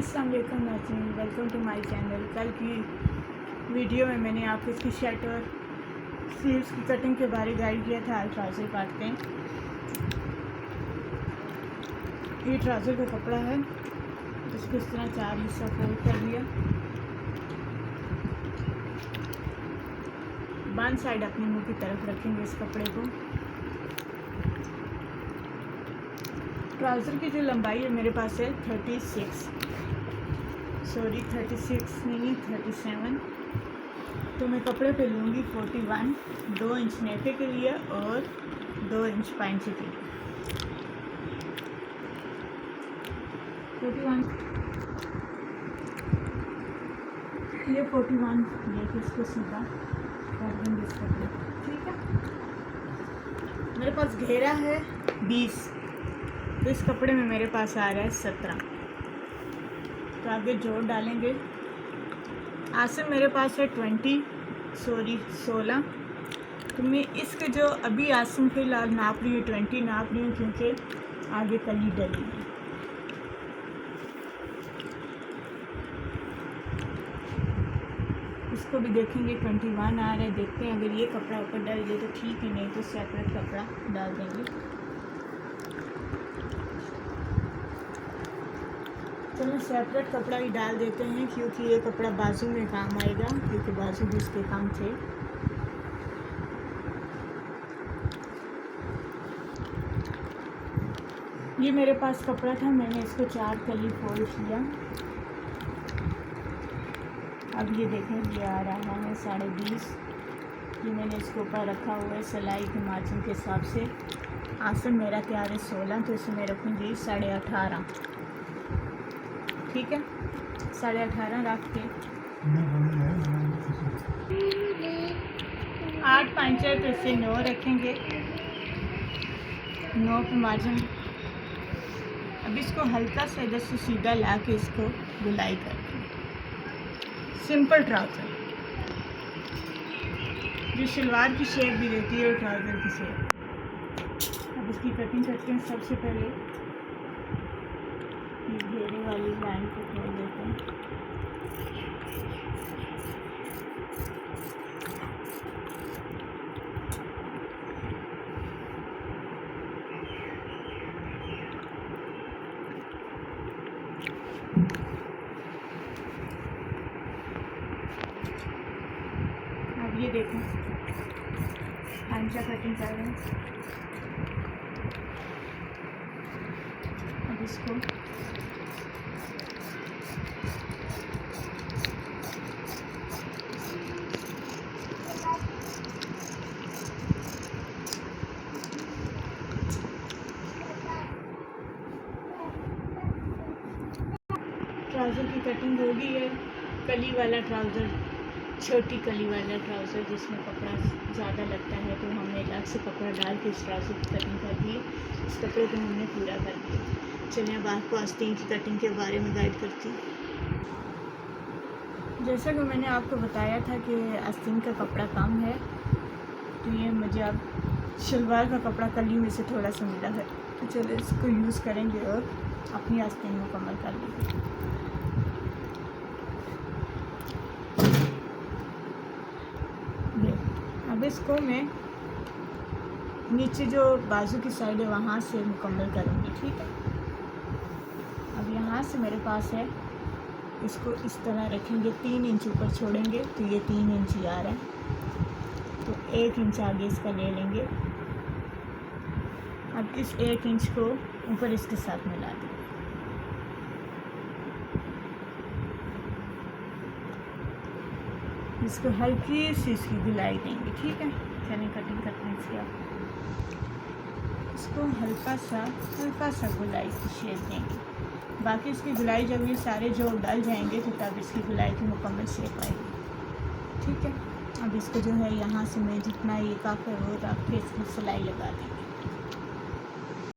अस्सलाम वालेकुम नाज़रीन, वेलकम टू माय चैनल। कल की वीडियो में मैंने आपको इसकी शर्ट और स्लीव्स की कटिंग के बारे गाइड किया था। आज ट्राउज़र काटते हैं। ये ट्राउज़र का कपड़ा है, इसको इस तरह 4 हिस्सा फोल्ड कर लिया। बाएं साइड अपने मुंह की तरफ रखेंगे इस कपड़े को। ट्राउज़र की जो लंबाई है मेरे पास है 36 नहीं 37। तो मैं कपड़े पे लूँगी 41, 2 इंच नेफे के लिए और 2 इंच पाइंचे के लिए। 41 ये 41 लेके इसको सीधा कर देंगे इस कपड़े को। ठीक है, मेरे पास घेरा है 20, तो इस कपड़े में मेरे पास आ रहा है 17। तो आगे जोड़ डालेंगे। आसन मेरे पास है 16। तो मैं इसके जो अभी आसन फिलहाल नाप रही हूँ 20 नाप रही हूँ, क्योंकि आगे कली डली है। इसको भी देखेंगे 21 आ रहा है। देखते हैं, अगर ये कपड़ा ऊपर डल जाए तो ठीक है, नहीं तो सेपरेट कपड़ा डाल देंगे। चलो सेपरेट कपड़ा ही डाल देते हैं, क्योंकि ये कपड़ा बाजू में काम आएगा, क्योंकि बाजू भी इसके काम थे। ये मेरे पास कपड़ा था, मैंने इसको 4 कली फोल्ड किया। अब ये देखें, ये आ रहा है 20.5। ये मैंने इसके ऊपर रखा हुआ है सिलाई के मार्जिन के हिसाब से। आसन मेरा तैयार है 16, तो इसे मैं रखूँगी 18.5। ठीक है, 18.5 रख के 8 पाँचे तो इसे 9 रखेंगे। 9 पे मार्जिन। अब इसको हल्का सा इधर से सीधा ला के इसको गुलाई कर देंगे। सिंपल ट्राउज़र जो शलवार की शेप भी देती है और ट्राउज़र की शेप। अब इसकी कटिंग करते हैं। सबसे पहले घेरे वाली लाइन को खोल देते हैं। अब ये देखें, पांचा कटिंग कर रहे हैं। अब इसको ट्राउज़र की कटिंग हो गई है। कली वाला ट्राउज़र, छोटी कली वाला ट्राउज़र जिसमें कपड़ा ज़्यादा लगता है, तो हमने अलग से कपड़ा डाल के इस ट्राउज़र की कटिंग कर दी। इस कपड़े को हमने पूरा कर दिया। चलिए अब आपको आस्तीन की कटिंग के बारे में गाइड करती हूँ। जैसा कि मैंने आपको बताया था कि आस्तीन का कपड़ा कम है, तो ये मुझे अब शलवार का कपड़ा कली में से थोड़ा सा मिला है, तो चलिए इसको यूज़ करेंगे और अपनी आस्तीन मुकम्मल कर लेंगे। अब इसको मैं नीचे जो बाजू की साइड है वहाँ से मुकम्मल करूँगी। ठीक है, अब यहाँ से मेरे पास है, इसको इस तरह रखेंगे, 3 इंच ऊपर छोड़ेंगे तो ये 3 इंच ही आ रहा है, तो 1 इंच आगे इसका ले लेंगे। अब इस 1 इंच को ऊपर इसके साथ मिला देंगे। इसको हल्की सी इसकी गुलाई देंगे। ठीक है, चलिए कटिंग करते हैं इसकी। आप इसको हल्का सा गुलाई की शेप देंगे। बाकी इसकी गुलाई जब ये सारे जो डल जाएंगे तो तब इसकी गुलाई की मुकम्मल शेप आएगी। ठीक है, अब इसको जो है यहाँ से मैं जितना ये काफ़ी वो रख के इसकी सिलाई लगा देंगे।